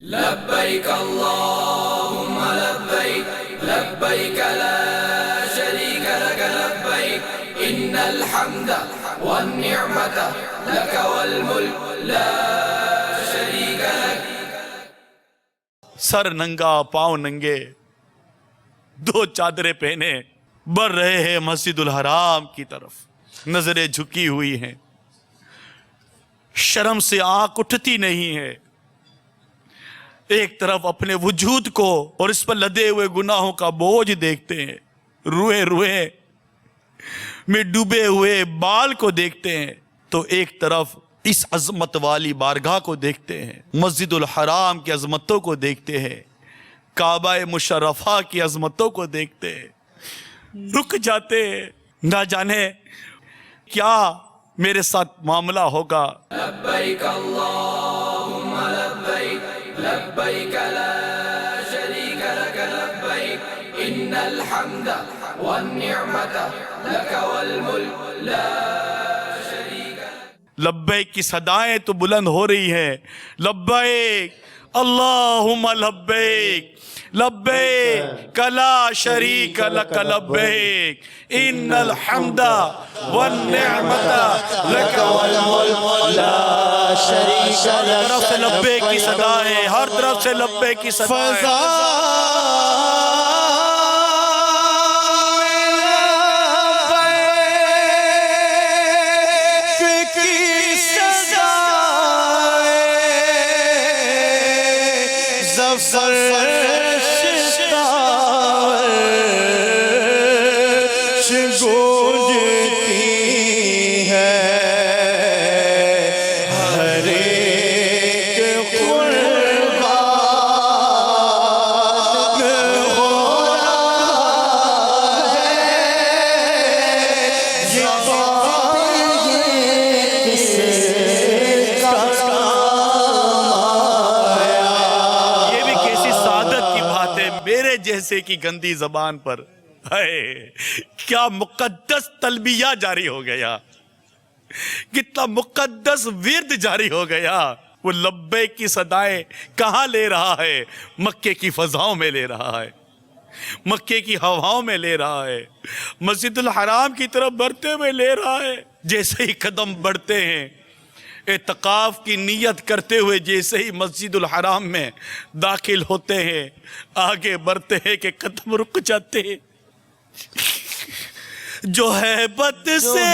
لبيك اللهم لبيك لبيك لا شريك لك لبيك إن الحمد والنعمة لك والملك لا شريك لك. سر ننگا پاؤں ننگے دو چادریں پہنے بڑھ رہے ہیں مسجد الحرام کی طرف، نظریں جھکی ہوئی ہیں، شرم سے آنکھ اٹھتی نہیں ہے. ایک طرف اپنے وجود کو اور اس پر لدے ہوئے گناہوں کا بوجھ دیکھتے ہیں، روئے روئے میں ڈوبے ہوئے بال کو دیکھتے ہیں، تو ایک طرف اس عظمت والی بارگاہ کو دیکھتے ہیں، مسجد الحرام کی عظمتوں کو دیکھتے ہیں، کعبہ مشرفہ کی عظمتوں کو دیکھتے ہیں، رک جاتے ہیں، نہ جانے کیا میرے ساتھ معاملہ ہوگا. لبيك اللهم لبيك لبيك لا شريك لك لبيك إن الحمد والنعمة لك والملك لا شريك لك. لبیک کی صدائیں تو بلند ہو رہی ہیں، لبیک اللہم لبیک لبیک لا شریک لک لبیک ان الحمد والنعمت لک والملک لا شریک ہر لک. طرف سے لبیک کی صدائیں، ہر طرف سے لبیک کی صدائیں. جیسے کی گندی زبان پر کیا مقدس تلبیہ جاری ہو گیا، کتنا مقدس ورد جاری ہو گیا. وہ لبیک کی صدائیں کہاں لے رہا ہے؟ مکے کی فضاؤں میں لے رہا ہے، مکے کی ہواؤں میں لے رہا ہے، مسجد الحرام کی طرف بڑھتے ہوئے لے رہا ہے. جیسے ہی قدم بڑھتے ہیں، اعتکاف کی نیت کرتے ہوئے جیسے ہی مسجد الحرام میں داخل ہوتے ہیں، آگے بڑھتے ہیں کہ قدم رک جاتے ہیں. جو ہیبت سے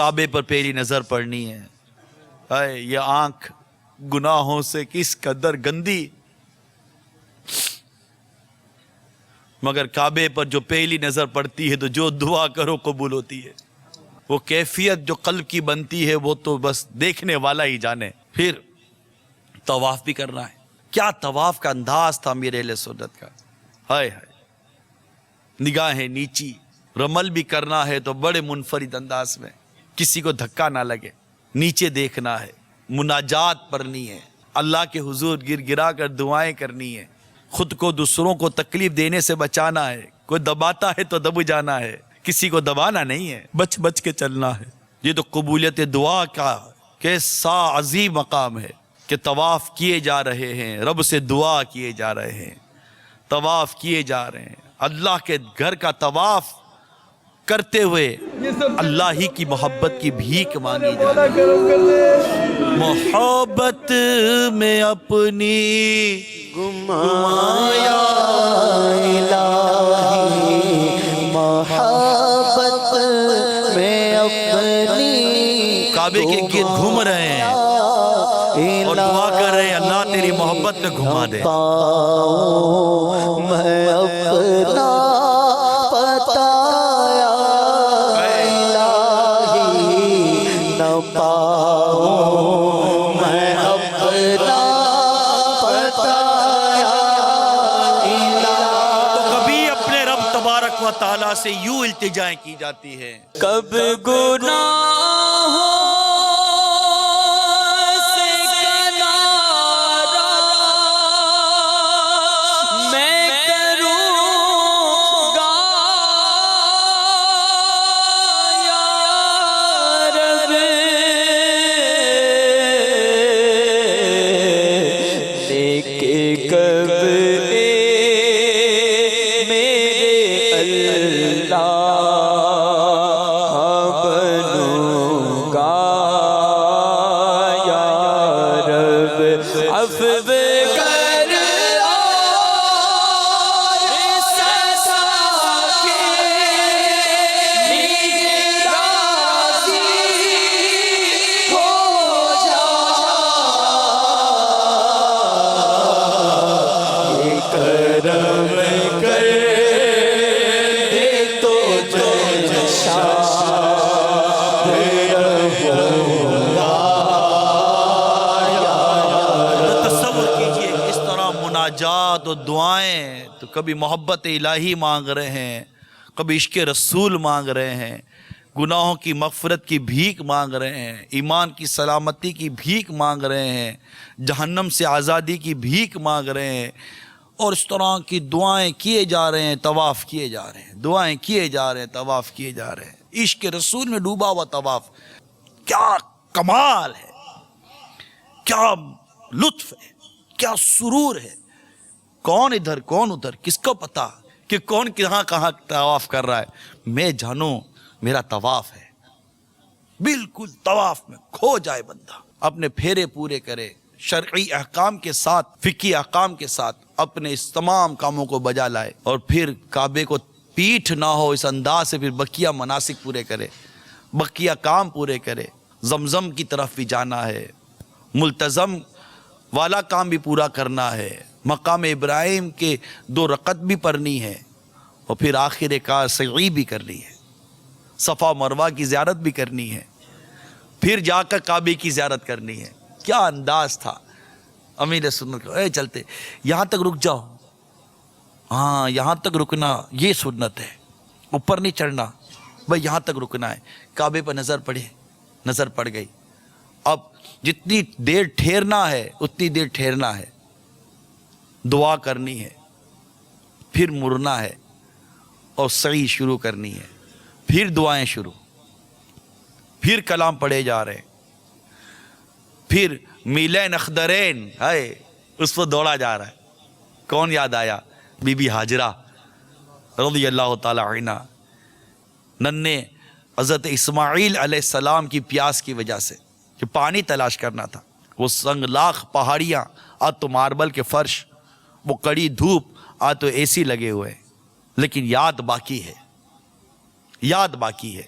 کعبے پر پہلی نظر پڑنی ہے. اے یہ آنکھ گناہوں سے کس قدر گندی، مگر کعبے پر جو پہلی نظر پڑتی ہے تو جو دعا کرو قبول ہوتی ہے. وہ کیفیت جو قلب کی بنتی ہے وہ تو بس دیکھنے والا ہی جانے. پھر طواف بھی کرنا ہے. کیا طواف کا انداز تھا میرے اہل سنت کا. ہائے ہائے، نگاہیں نیچی، رمل بھی کرنا ہے تو بڑے منفرد انداز میں، کسی کو دھکا نہ لگے، نیچے دیکھنا ہے، مناجات پڑھنی ہے، اللہ کے حضور گر گرا کر دعائیں کرنی ہے، خود کو دوسروں کو تکلیف دینے سے بچانا ہے. کوئی دباتا ہے تو دب جانا ہے، کسی کو دبانا نہیں ہے، بچ بچ کے چلنا ہے. یہ تو قبولیت دعا کا کیسا عظیم مقام ہے کہ طواف کیے جا رہے ہیں، رب سے دعا کیے جا رہے ہیں، طواف کیے جا رہے ہیں. اللہ کے گھر کا طواف کرتے ہوئے اللہ ہی کی محبت کی بھیک مانگی جا رہی ہے. محبت میں اپنی گمایا الہی، محبت میں اپنی کعبے کے گرد گھوم رہے ہیں اور دعا کر رہے ہیں اللہ تیری محبت میں گھما دے. پاؤں میں اپنا پتایا الہی، نہ پاؤں میں اپنا پتایا الہی. تو کبھی اپنے رب تبارک و تعالیٰ سے یوں التجائیں کی جاتی ہے. کب گناہوں سے کنارہ میں کروں گا یا رب، دیکھ کب میرے اللہ بنوں گا یا رب. عفو کر اور سزا کے لیے راضی ہو جا. یہ کرم کر دے تو تصور کیجئے اس طرح مناجات و دعائیں تو کبھی محبت الہی مانگ رہے ہیں، کبھی عشق رسول مانگ رہے ہیں، گناہوں کی مغفرت کی بھیک مانگ رہے ہیں، ایمان کی سلامتی کی بھیک مانگ رہے ہیں، جہنم سے آزادی کی بھیک مانگ رہے ہیں، اور اس طرح کی دعائیں کیے جا رہے ہیں، طواف کیے جا رہے ہیں، دعائیں کیے جا رہے ہیں، طواف کیے جا رہے ہیں. عشق رسول میں ڈوبا ہوا طواف، کیا کمال ہے، کیا لطف ہے، کیا سرور ہے. کون ادھر کون ادھر، کس کو پتا کہ کون کہاں کہاں طواف کر رہا ہے. میں جانوں میرا طواف ہے، بالکل طواف میں کھو جائے بندہ، اپنے پھیرے پورے کرے، شرعی احکام کے ساتھ، فقہی احکام کے ساتھ اپنے اس تمام کاموں کو بجا لائے، اور پھر کعبے کو پیٹھ نہ ہو اس انداز سے پھر بقیہ مناسک پورے کرے، بقیہ کام پورے کرے. زمزم کی طرف بھی جانا ہے، ملتزم والا کام بھی پورا کرنا ہے، مقام ابراہیم کے 2 رکعت بھی پڑھنی ہے، اور پھر آخر کار سعی بھی کرنی ہے، صفا مروہ کی زیارت بھی کرنی ہے، پھر جا کر کعبے کی زیارت کرنی ہے. کیا انداز تھا امیر سنت کا. اے چلتے یہاں تک رک جاؤ، ہاں یہاں تک رکنا یہ سنت ہے، اوپر نہیں چڑھنا بھائی، یہاں تک رکنا ہے. کعبے پر نظر پڑے، نظر پڑ گئی. اب جتنی دیر ٹھہرنا ہے اتنی دیر ٹھہرنا ہے، دعا کرنی ہے، پھر مرنا ہے اور سعی شروع کرنی ہے، پھر دعائیں شروع، پھر کلام پڑھے جا رہے ہیں، پھر میلین اخدرین ہے اس پر دوڑا جا رہا ہے. کون یاد آیا؟ بی بی ہاجرہ رضی اللہ تعالی عنہ. ننے حضرت اسماعیل علیہ السلام کی پیاس کی وجہ سے کہ پانی تلاش کرنا تھا، وہ سنگ لاخ پہاڑیاں، آج تو ماربل کے فرش، وہ کڑی دھوپ، آج تو اے سی لگے ہوئے، لیکن یاد باقی ہے، یاد باقی ہے.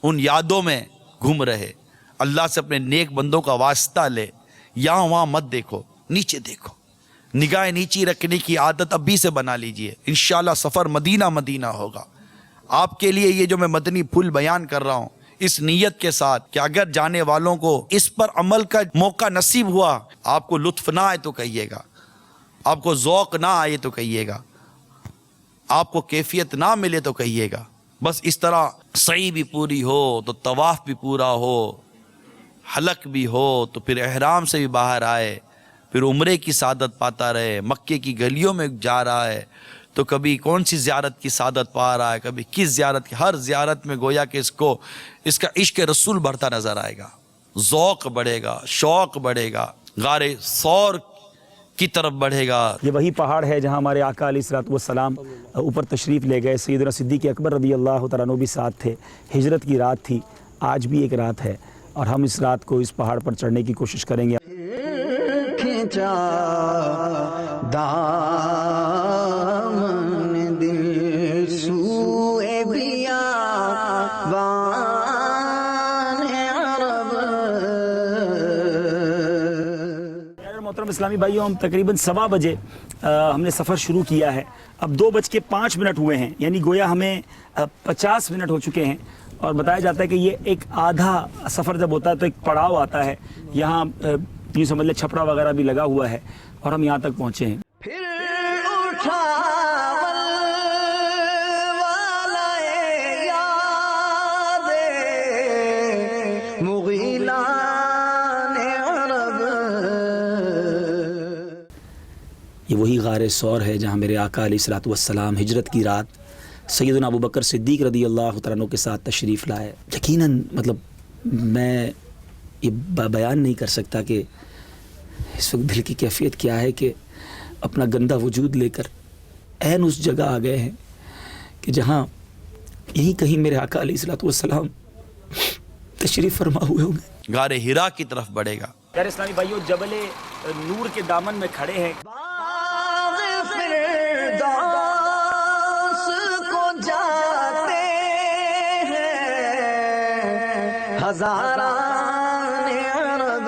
ان یادوں میں گھوم رہے. اللہ سے اپنے نیک بندوں کا واسطہ لے, یہاں وہاں مت دیکھو, نیچے دیکھو, نگاہ نیچی رکھنے کی عادت ابھی سے بنا لیجئے. انشاءاللہ سفر مدینہ مدینہ ہوگا. آپ کے لیے یہ جو میں مدنی پھول بیان کر رہا ہوں, اس نیت کے ساتھ کہ اگر جانے والوں کو اس پر عمل کا موقع نصیب ہوا, آپ کو لطف نہ آئے تو کہیے گا, آپ کو ذوق نہ آئے تو کہیے گا, آپ کو کیفیت نہ ملے تو کہیے گا. بس اس طرح سعی بھی پوری ہو تو طواف بھی پورا ہو, حلق بھی ہو تو پھر احرام سے بھی باہر آئے, پھر عمرے کی سعادت پاتا رہے. مکے کی گلیوں میں جا رہا ہے تو کبھی کون سی زیارت کی سعادت پا رہا ہے, کبھی کس زیارت کی. ہر زیارت میں گویا کہ اس کا عشق رسول بڑھتا نظر آئے گا, ذوق بڑھے گا, شوق بڑھے گا, غار ثور کی طرف بڑھے گا. یہ وہی پہاڑ ہے جہاں ہمارے آقا علیہ الصلوۃ والسلام اوپر تشریف لے گئے. سیدنا صدیق اکبر رضی اللہ تعالیٰ عنہ بھی ساتھ تھے. ہجرت کی رات تھی, آج بھی ایک رات ہے, اور ہم اس رات کو اس پہاڑ پر چڑھنے کی کوشش کریں گے. دامن دل سوئے بیابان عرب. محترم اسلامی بھائیوں, ہم تقریباً 7:15 بجے ہم نے سفر شروع کیا ہے. اب 2:05 ہوئے ہیں, یعنی گویا ہمیں 50 منٹ ہو چکے ہیں. اور بتایا جاتا ہے کہ یہ ایک آدھا سفر جب ہوتا ہے تو ایک پڑاؤ آتا ہے. یہاں یہ سمجھ لیں چھپڑا وغیرہ بھی لگا ہوا ہے, اور ہم یہاں تک پہنچے ہیں. پھر اٹھا والا یاد مغیلان عرب. یہ وہی غار ثور ہے جہاں میرے آقا علیہ الصلوۃ والسلام ہجرت کی رات سیدنا ابو بکر صدیق رضی اللہ تعالیٰ عنہ کے ساتھ تشریف لائے. یقیناً مطلب میں یہ بیان نہیں کر سکتا کہ اس وقت دل کی کیفیت کیا ہے کہ اپنا گندہ وجود لے کر عین اس جگہ آ گئے ہیں کہ جہاں یہیں کہیں میرے آقا علیہ الصلوۃ والسلام تشریف فرما ہوئے ہوں گے. غار ہرا کی طرف بڑھے گا. پیارے اسلامی بھائیوں, جبل نور کے دامن میں کھڑے ہیں. باغ فردوس کو جاتے ہیں ہزاران عرب.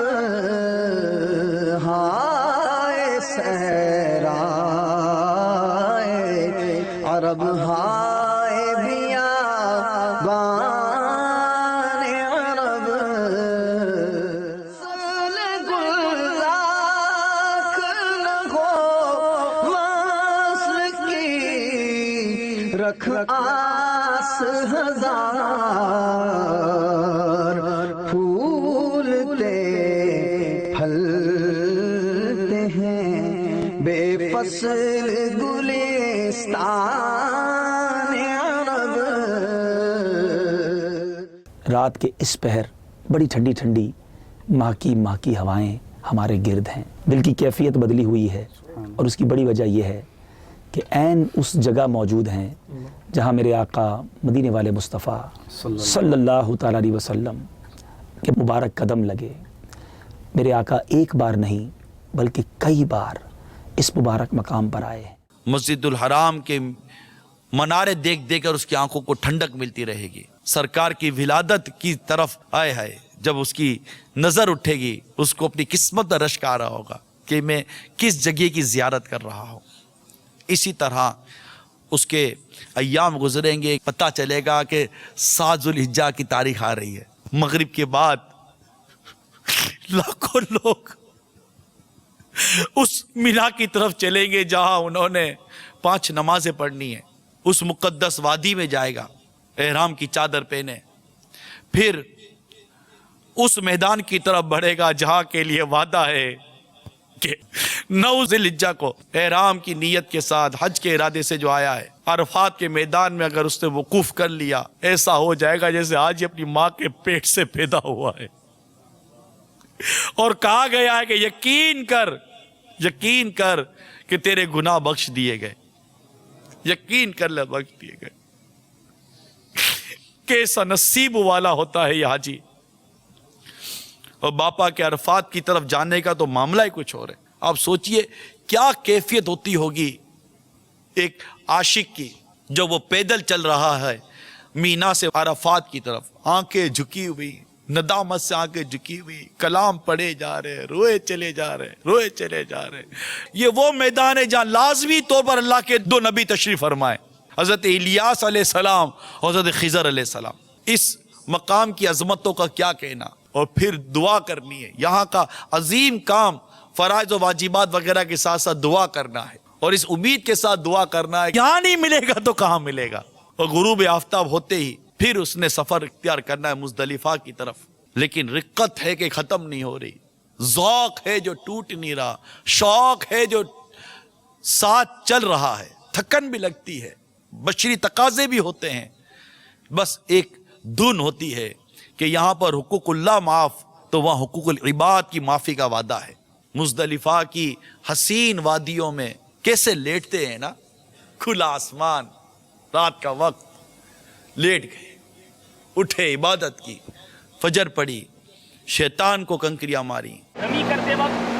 ہائے صحرائے عرب, ہائے بیابان عرب. سل گلزار نہ ہو وصل کی, رکھ آس ہزار. پھولتے پھلتے ہیں بے فصل گلستان عرب. رات کے اس پہر بڑی ٹھنڈی ٹھنڈی ماہ کی ہوائیں ہمارے گرد ہیں. دل کی کیفیت بدلی ہوئی ہے, اور اس کی بڑی وجہ یہ ہے کہ عین اس جگہ موجود ہیں جہاں میرے آقا مدینے والے مصطفیٰ صلی اللہ تعالیٰ علیہ وسلم کے مبارک قدم لگے. میرے آقا ایک بار نہیں بلکہ کئی بار اس مبارک مقام پر آئے ہیں. مسجد الحرام کے منارے دیکھ دیکھ کر اس کی آنکھوں کو ٹھنڈک ملتی رہے گی. سرکار کی ولادت کی طرف آئے ہے جب اس کی نظر اٹھے گی, اس کو اپنی قسمت کا رشک آ رہا ہوگا کہ میں کس جگہ کی زیارت کر رہا ہوں. اسی طرح اس کے ایام گزریں گے, پتہ چلے گا کہ 7 ذوالحجہ کی تاریخ آ رہی ہے. مغرب کے بعد لاکھوں لوگ اس مینا کی طرف چلیں گے جہاں انہوں نے 5 نمازیں پڑھنی ہیں. اس مقدس وادی میں جائے گا احرام کی چادر پہنے, پھر اس میدان کی طرف بڑھے گا جہاں کے لیے وعدہ ہے کہ 9 ذوالحجہ کو احرام کی نیت کے ساتھ حج کے ارادے سے جو آیا ہے, عرفات کے میدان میں اگر اس نے وقوف کر لیا, ایسا ہو جائے گا جیسے آج ہی اپنی ماں کے پیٹ سے پیدا ہوا ہے. اور کہا گیا ہے کہ یقین کر کہ تیرے گناہ بخش دیے گئے, یقین کر لے بخش دیے گئے. کیسا نصیب والا ہوتا ہے یہ حاجی. اور باپا کے عرفات کی طرف جانے کا تو معاملہ ہی کچھ اور ہے. آپ سوچئے کیا کیفیت ہوتی ہوگی ایک عاشق کی جب وہ پیدل چل رہا ہے مینا سے عرفات کی طرف, آنکھیں جھکی ہوئی, ندامت سے آنکھیں جھکی ہوئی، کلام پڑھے جا رہے، روئے چلے جا رہے، روئے چلے جا رہے۔ یہ وہ میدان ہے جہاں لازمی طور پر اللہ کے دو نبی تشریف فرمائے، حضرت الیاس علیہ السلام اور حضرت خضر علیہ السلام۔ اس مقام کی عظمتوں کا کیا کہنا، اور پھر دعا کرنی ہے۔ یہاں کا عظیم کام فرائض و واجبات وغیرہ کے ساتھ ساتھ دعا کرنا ہے، اور اس امید کے ساتھ دعا کرنا ہے یہاں نہیں ملے گا تو کہاں ملے گا۔ اور غروب آفتاب ہوتے ہی پھر اس نے سفر اختیار کرنا ہے مزدلفہ کی طرف۔ لیکن رقت ہے کہ ختم نہیں ہو رہی، ذوق ہے جو ٹوٹ نہیں رہا، شوق ہے جو ساتھ چل رہا ہے، تھکن بھی لگتی ہے، بشری تقاضے بھی ہوتے ہیں، بس ایک دھن ہوتی ہے کہ یہاں پر حقوق اللہ معاف تو وہاں حقوق العباد کی معافی کا وعدہ ہے۔ مزدلفہ کی حسین وادیوں میں کیسے لیٹتے ہیں نا، کھلا آسمان، رات کا وقت، لیٹ گئے، اٹھے، عبادت کی، فجر پڑی، شیطان کو کنکریاں ماری۔ رمی کرتے وقت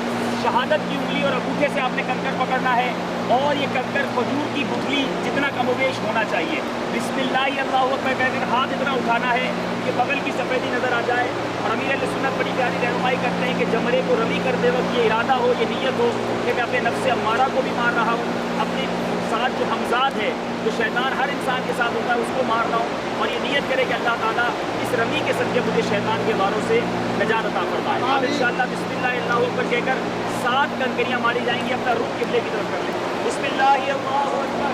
شہادت کی انگلی اور انگوٹھے سے آپ نے کنکر پکڑنا ہے، اور یہ کنکر کھجور کی گٹلی جتنا کم و بیش ہونا چاہیے۔ بسم اللہ اللہ اکبر کہہ کر ہاتھ اتنا اٹھانا ہے کہ بغل کی سفیدی نظر آ جائے۔ اور امیر اہل سنت بڑی پیاری رہنمائی کرتے ہیں کہ جمرے کو رمی کرتے وقت یہ ارادہ ہو، یہ نیت ہو کہ میں اپنے نفس امارہ کو بھی مار رہا ہوں، اپنے ساتھ جو حمزاد ہے، جو شیطان ہر انسان کے ساتھ ہوتا ہے، اس کو مار رہا ہوں، اور یہ نیت کرے کہ اللہ تعالیٰ اس رمی کے صدقے مجھے شیطان کے واروں سے نجات عطا فرمائے۔ اب انشاءاللہ بسم اللہ اللہ اکبر کہہ کر 7 کنکریاں ماری جائیں گی، اپنا رخ قبلے کی طرف کر لیں۔ بسم اللہ اللہ اکبر،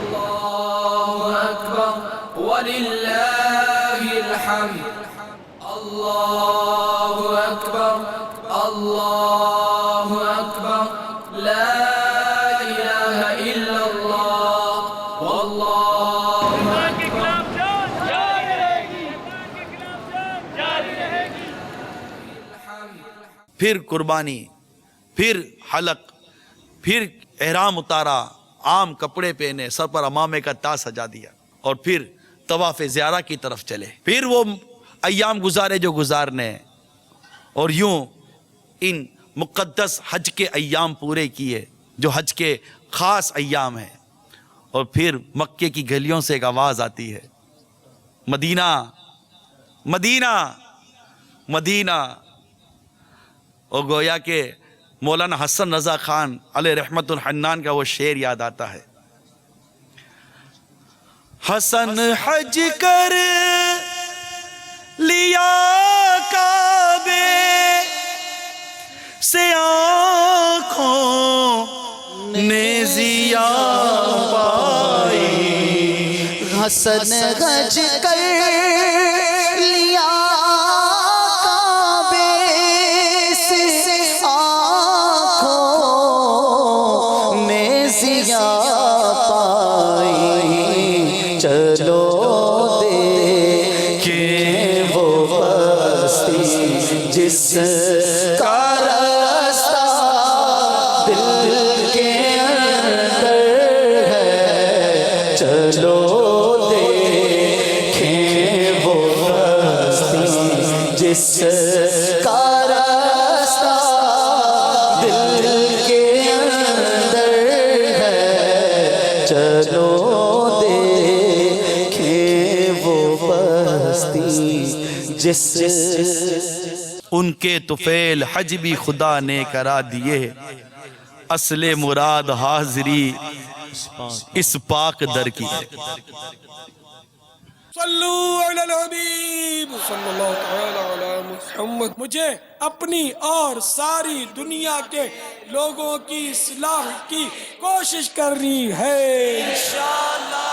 اللہ اکبر وللہ الحمد، اللہ اکبر اللہ اکبر، لا الہ الا اللہ واللہ شیطان کے خلاف جنگ جاری رہے گی، شیطان کے خلاف جنگ جاری رہے گی۔ پھر قربانی، پھر حلق، پھر احرام اتارا، عام کپڑے پہنے، سر پر امامے کا تاج سجا دیا، اور پھر طواف زیارہ کی طرف چلے۔ پھر وہ ایام گزارے جو گزارنے، اور یوں ان مقدس حج کے ایام پورے کیے جو حج کے خاص ایام ہیں۔ اور پھر مکے کی گلیوں سے ایک آواز آتی ہے، مدینہ مدینہ مدینہ، اور گویا کہ مولانا حسن رضا خان علیہ رحمت الحنان کا وہ شعر یاد آتا ہے، حسن حج کر لیا کعبے سے آنکھوں نے ضیا پائی، حسن حج کر لیا کعبے سے آنکھوں میں ضیا پائی، چلو دیکھیں وہ بستی جس کا راستہ دل کے اندر ہے، چلو جس کا راستہ دل کے اندر ہے، چلو دیکھیں وہ بستی جس۔ ان کے طفیل حج بھی خدا نے کرا دیے، اصل مراد حاضری اس پاک در کی ہے۔ صلو علی الحبیب صلی اللہ تعالی علی محمد۔ مجھے اپنی اور ساری دنیا کے لوگوں کی اصلاح کی کوشش کرنی ہے انشاءاللہ۔